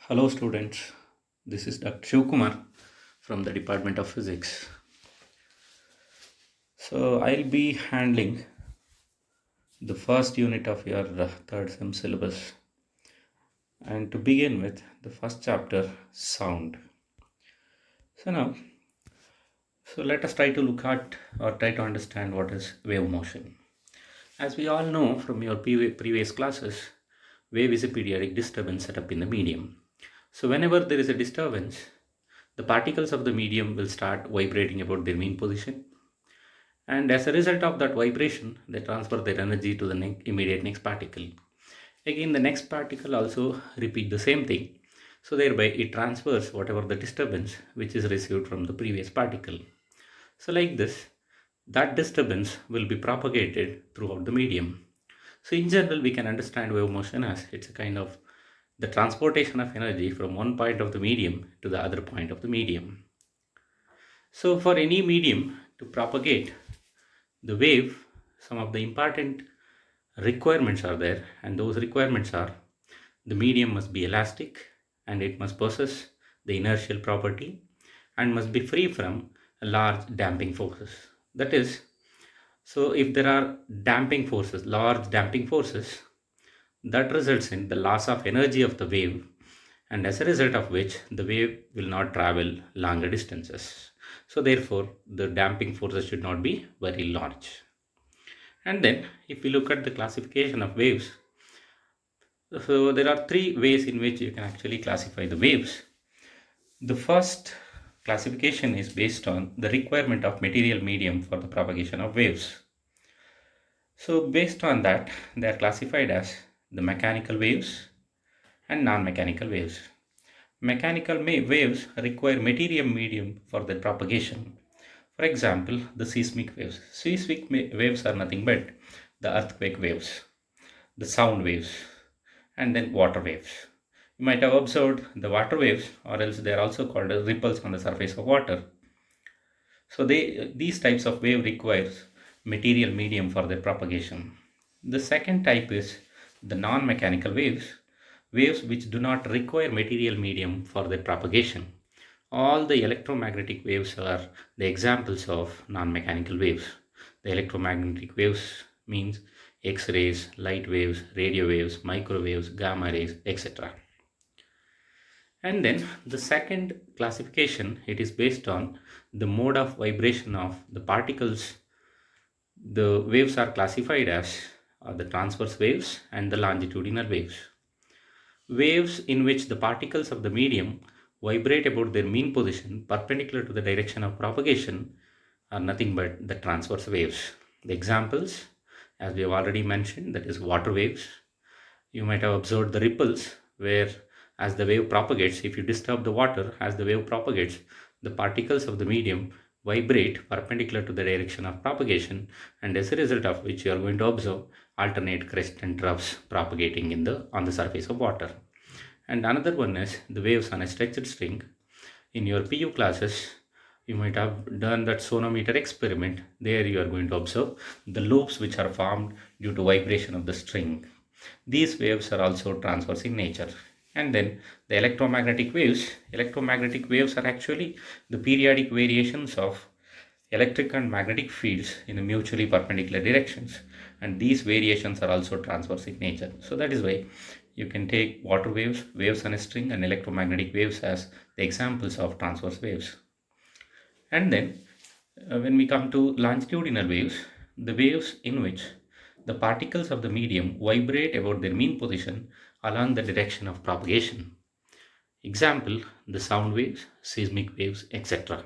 Hello students, this is Dr. Shivkumar from the Department of Physics. So I'll be handling the first unit of your third sem syllabus. And to begin with, the first chapter, sound. So now, let us try to look at or try to understand what is wave motion. As we all know from your previous classes, wave is a periodic disturbance set up in the medium. So whenever there is a disturbance, the particles of the medium will start vibrating about their mean position, and as a result of that vibration they transfer their energy to the immediate next particle. Again, the next particle also repeat the same thing, so thereby it transfers whatever the disturbance which is received from the previous particle. So like this, that disturbance will be propagated throughout the medium. So in general, we can understand wave motion as it's a kind of the transportation of energy from one point of the medium to the other point of the medium. So for any medium to propagate the wave, some of the important requirements are there, and those requirements are: the medium must be elastic and it must possess the inertial property and must be free from large damping forces. That is, so if there are damping forces, large damping forces, that results in the loss of energy of the wave, and as a result of which the wave will not travel longer distances. So therefore the damping forces should not be very large. And then if we look at the classification of waves, so there are three ways in which you can actually classify the waves. The first classification is based on the requirement of material medium for the propagation of waves. So based on that, they are classified as the mechanical waves and non-mechanical waves. Mechanical waves require material medium for their propagation. For example, the seismic waves. Seismic waves are nothing but the earthquake waves, the sound waves, and then water waves. You might have observed the water waves, or else they are also called as ripples on the surface of water. So these types of wave requires material medium for their propagation. The second type is the non-mechanical waves, waves which do not require material medium for their propagation. All the electromagnetic waves are the examples of non-mechanical waves. The electromagnetic waves means X-rays, light waves, radio waves, microwaves, gamma rays, etc. And then the second classification, it is based on the mode of vibration of the particles. The waves are classified as the transverse waves and the longitudinal waves. Waves in which the particles of the medium vibrate about their mean position perpendicular to the direction of propagation are nothing but the transverse waves. The examples, as we have already mentioned, that is water waves. You might have observed the ripples where, as the wave propagates, if you disturb the water, as the wave propagates, the particles of the medium vibrate perpendicular to the direction of propagation, and as a result of which you are going to observe alternate crests and troughs propagating on the surface of water. And another one is the waves on a stretched string. In your PU classes, you might have done that sonometer experiment. There you are going to observe the loops which are formed due to vibration of the string. These waves are also transverse in nature. And then the electromagnetic waves are actually the periodic variations of electric and magnetic fields in the mutually perpendicular directions, and these variations are also transverse in nature. So that is why you can take water waves, waves on a string, and electromagnetic waves as the examples of transverse waves. And then when we come to longitudinal waves, the waves in which the particles of the medium vibrate about their mean position along the direction of propagation. Example, the sound waves, seismic waves, etc.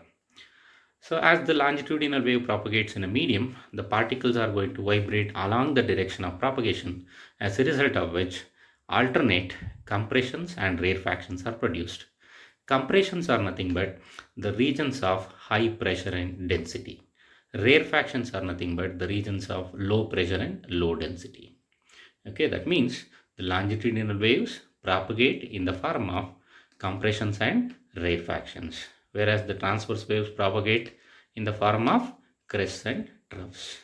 So as the longitudinal wave propagates in a medium, the particles are going to vibrate along the direction of propagation, as a result of which alternate compressions and rarefactions are produced. Compressions are nothing but the regions of high pressure and density. Rarefactions are nothing but the regions of low pressure and low density. Okay, that means the longitudinal waves propagate in the form of compressions and rarefactions, whereas the transverse waves propagate in the form of crests and troughs.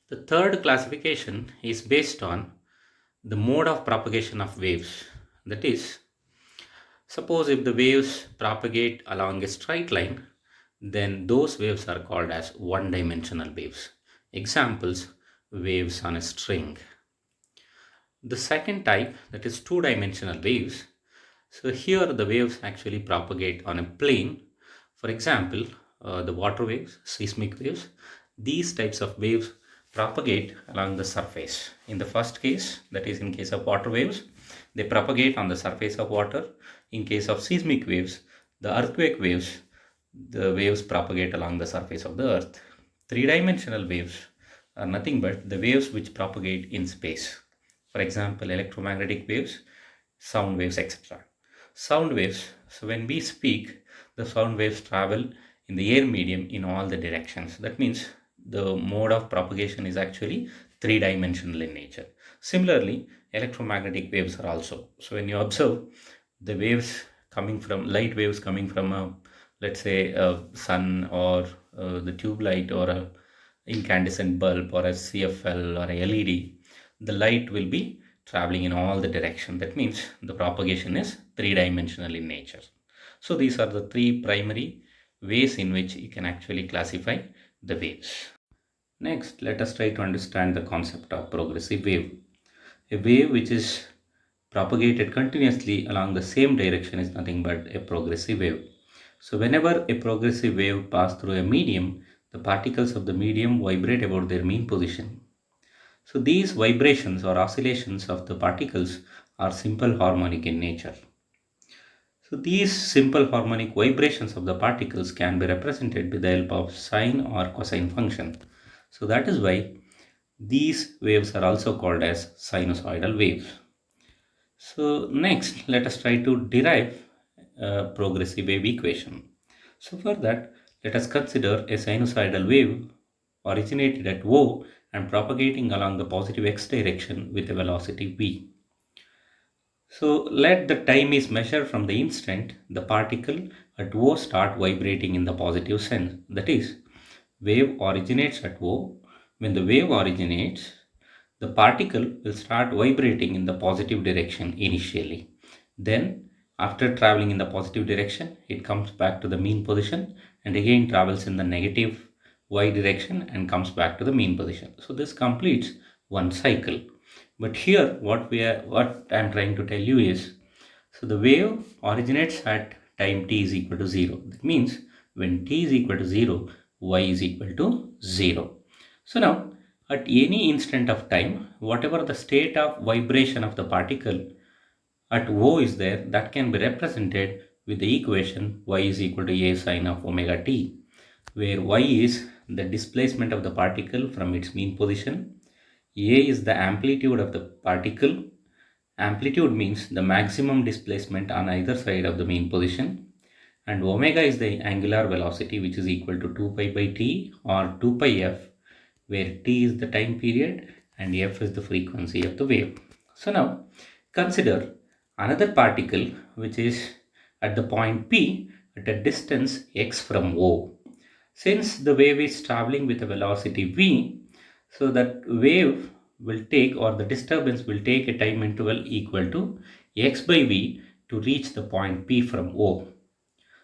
The third classification is based on the mode of propagation of waves. That is, Suppose if the waves propagate along a straight line, then those waves are called as one-dimensional waves. Examples, waves on a string. The second type, that is two-dimensional waves. So here the waves actually propagate on a plane. For example, the water waves, seismic waves. These types of waves propagate along the surface. In the first case, that is in case of water waves, they propagate on the surface of water. In case of seismic waves, the earthquake waves, the waves propagate along the surface of the earth. Three-dimensional waves are nothing but the waves which propagate in space. For example, electromagnetic waves, sound waves, etc. Sound waves, so when we speak, the sound waves travel in the air medium in all the directions. That means the mode of propagation is actually three-dimensional in nature. Similarly, electromagnetic waves are also. So when you observe the waves coming from, light waves coming from a, let's say, a sun or the tube light or a incandescent bulb or a CFL or a LED, the light will be traveling in all the direction. That means the propagation is three-dimensional in nature. So these are the three primary ways in which you can actually classify the waves. Next, let us try to understand the concept of progressive wave. A wave which is propagated continuously along the same direction is nothing but a progressive wave. So whenever a progressive wave passes through a medium, the particles of the medium vibrate about their mean position. So these vibrations or oscillations of the particles are simple harmonic in nature. So these simple harmonic vibrations of the particles can be represented with the help of sine or cosine function. So that is why these waves are also called as sinusoidal waves. So next, let us try to derive a progressive wave equation. So for that, let us consider a sinusoidal wave originated at O and propagating along the positive x direction with a velocity v. So let the time is measured from the instant the particle at O start vibrating in the positive sense. That is, wave originates at O. When the wave originates, the particle will start vibrating in the positive direction initially. Then, after traveling in the positive direction, it comes back to the mean position and again travels in the negative y direction and comes back to the mean position. So this completes one cycle. But here what I'm trying to tell you is, so the wave originates at time t is equal to 0. That means when t is equal to 0, y is equal to 0. So now at any instant of time, whatever the state of vibration of the particle at O is there, that can be represented with the equation y is equal to a sine of omega t, where y is the displacement of the particle from its mean position, a is the amplitude of the particle. Amplitude means the maximum displacement on either side of the mean position, and omega is the angular velocity, which is equal to 2 pi by t or 2 pi f, where t is the time period and f is the frequency of the wave. So now consider another particle which is at the point P at a distance x from O. Since the wave is traveling with a velocity v, so that wave will take, or the disturbance will take, a time interval equal to x by v to reach the point P from O.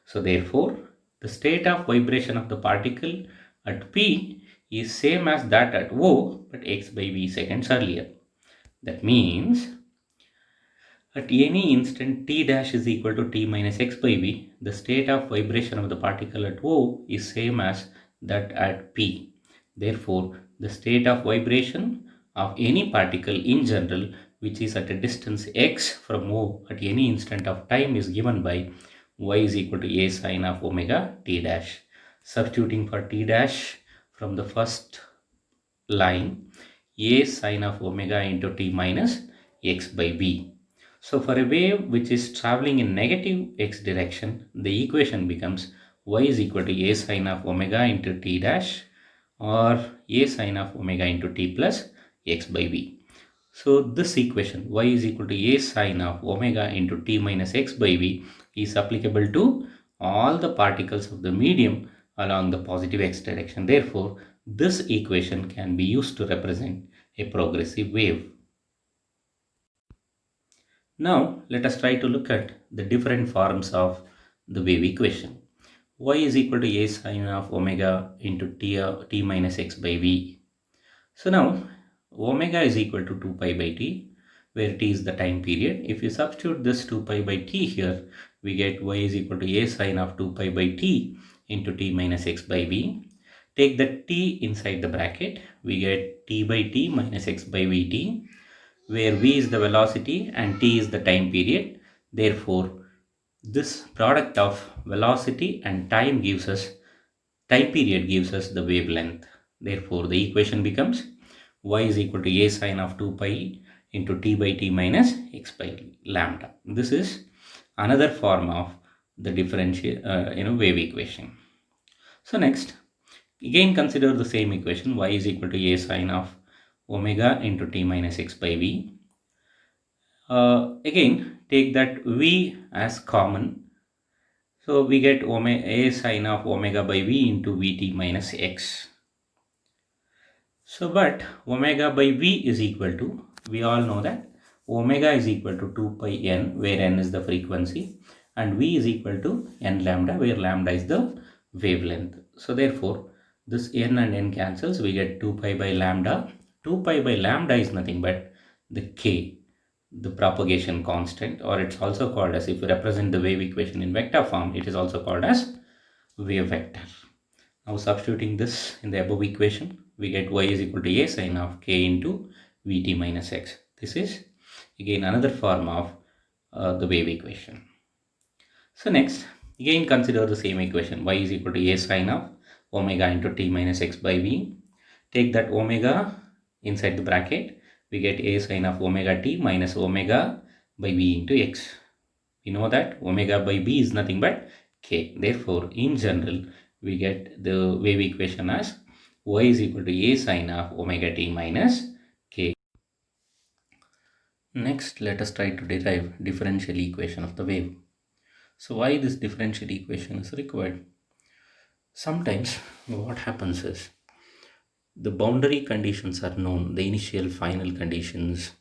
So therefore, the state of vibration of the particle at P is same as that at O, but x by v seconds earlier. That means at any instant t dash is equal to t minus x by v, the state of vibration of the particle at O is same as that at P. Therefore, the state of vibration of any particle in general which is at a distance x from O at any instant of time is given by y is equal to a sine of omega t dash. Substituting for t dash from the first line, a sine of omega into t minus x by v. So for a wave which is traveling in negative x direction, the equation becomes y is equal to a sine of omega into t dash or a sine of omega into t plus x by v. So this equation y is equal to a sine of omega into t minus x by v is applicable to all the particles of the medium along the positive x direction. Therefore, this equation can be used to represent a progressive wave. Now let us try to look at the different forms of the wave equation. Y is equal to a sine of omega into t minus x by v. So now omega is equal to 2 pi by t, where t is the time period. If you substitute this 2 pi by t here, we get y is equal to a sine of 2 pi by t into t minus x by v. Take the t inside the bracket, we get t by t minus x by vt, where v is the velocity and t is the time period. Therefore, this product of velocity and time period gives us the wavelength. Therefore, the equation becomes y is equal to a sine of 2 pi into t by t minus x by lambda. This is another form of the differential wave equation. So next, again consider the same equation, y is equal to a sine of omega into t minus x by v. Again, take that v as common. So we get a sine of omega by v into vt minus x. So but omega by v is equal to, we all know that omega is equal to 2 pi n, where n is the frequency, and v is equal to n lambda, where lambda is the wavelength. So therefore, this n and n cancels, we get 2 pi by lambda. 2 pi by lambda is nothing but the k, the propagation constant, or it's also called as, if you represent the wave equation in vector form, it is also called as wave vector. Now substituting this in the above equation, we get y is equal to a sine of k into vt minus x. This is again another form of the wave equation. So next, again consider the same equation, y is equal to a sine of omega into t minus x by v. Take that omega inside the bracket, we get a sine of omega t minus omega by v into x. We know that omega by b is nothing but k. Therefore, in general, we get the wave equation as y is equal to a sine of omega t minus k. Next, let us try to derive differential equation of the wave. So why this differential equation is required? Sometimes what happens is, the boundary conditions are known, the initial final conditions,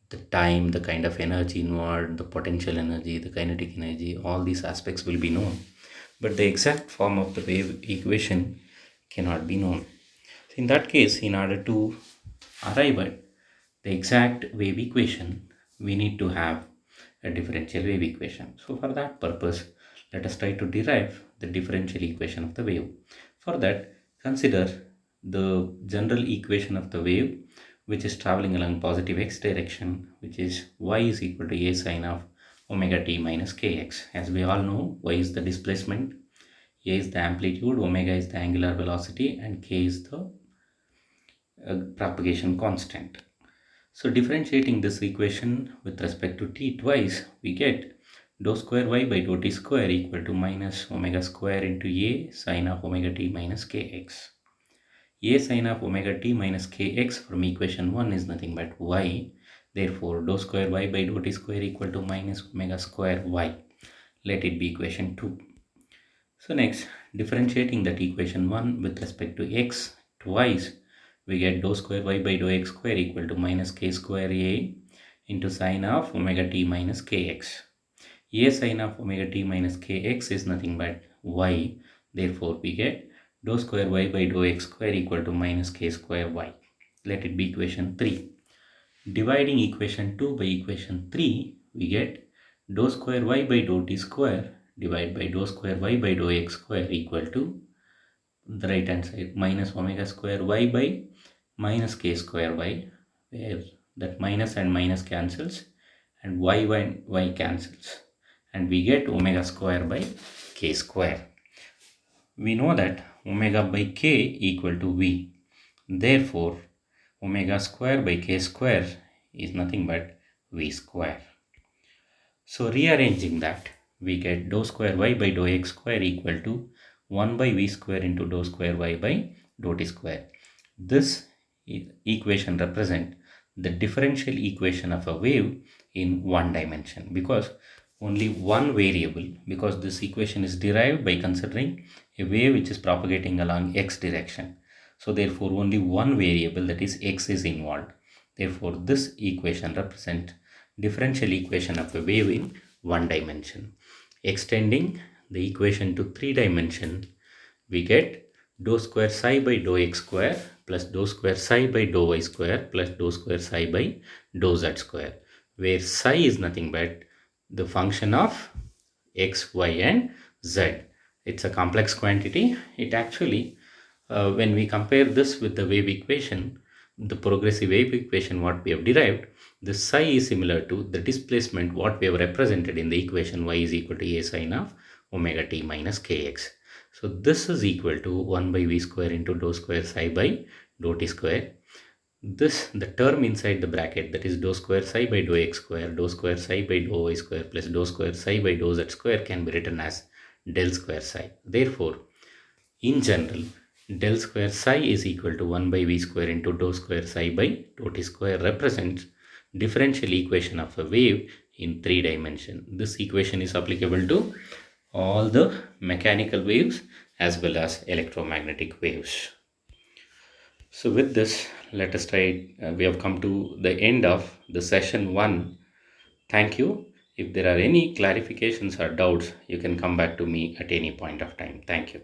the time, the kind of energy involved, the potential energy, the kinetic energy, all these aspects will be known. But the exact form of the wave equation cannot be known. So in that case, in order to arrive at the exact wave equation, we need to have a differential wave equation. So for that purpose, let us try to derive the differential equation of the wave. For that, consider the general equation of the wave, which is traveling along positive x direction, which is y is equal to a sine of omega t minus kx. As we all know, y is the displacement, a is the amplitude, omega is the angular velocity, and k is the propagation constant. So differentiating this equation with respect to t twice, we get dou square y by dou t square equal to minus omega square into a sine of omega t minus kx. A sine of omega t minus kx from equation 1 is nothing but y. Therefore, dou square y by dou t square equal to minus omega square y. Let it be equation 2. So next, differentiating that equation 1 with respect to x twice, we get dou square y by dou x square equal to minus k square a into sine of omega t minus kx. A sine of omega t minus kx is nothing but y. Therefore, we get dou square y by dou x square equal to minus k square y. Let it be equation 3. Dividing equation 2 by equation 3, we get dou square y by dou t square divided by dou square y by dou x square equal to the right hand side minus omega square y by minus k square y, where that minus and minus cancels and y cancels, and we get omega square by k square. We know that omega by k equal to v. Therefore, omega square by k square is nothing but v square. So rearranging that, we get dou square y by dou x square equal to 1 by v square into dou square y by dou t square. This equation represents the differential equation of a wave in one dimension, because only one variable, because this equation is derived by considering a wave which is propagating along x direction. So therefore only one variable, that is x, is involved. Therefore this equation represents differential equation of a wave in one dimension. Extending the equation to three dimension, we get dou square psi by dou x square plus dou square psi by dou y square plus dou square psi by dou z square, where psi is nothing but the function of x, y and z. It's a complex quantity. It actually, when we compare this with the wave equation, the progressive wave equation what we have derived, the psi is similar to the displacement what we have represented in the equation y is equal to a sine of omega t minus kx. So this is equal to 1 by v square into dou square psi by dou t square. This, the term inside the bracket, that is dou square psi by dou x square, dou square psi by dou y square plus dou square psi by dou z square can be written as del square psi. Therefore, in general, del square psi is equal to 1 by v square into dou square psi by dou t square represents differential equation of a wave in three dimension. This equation is applicable to all the mechanical waves as well as electromagnetic waves. So with this, let us try, we have come to the end of the session 1. Thank you. If there are any clarifications or doubts, you can come back to me at any point of time. Thank you.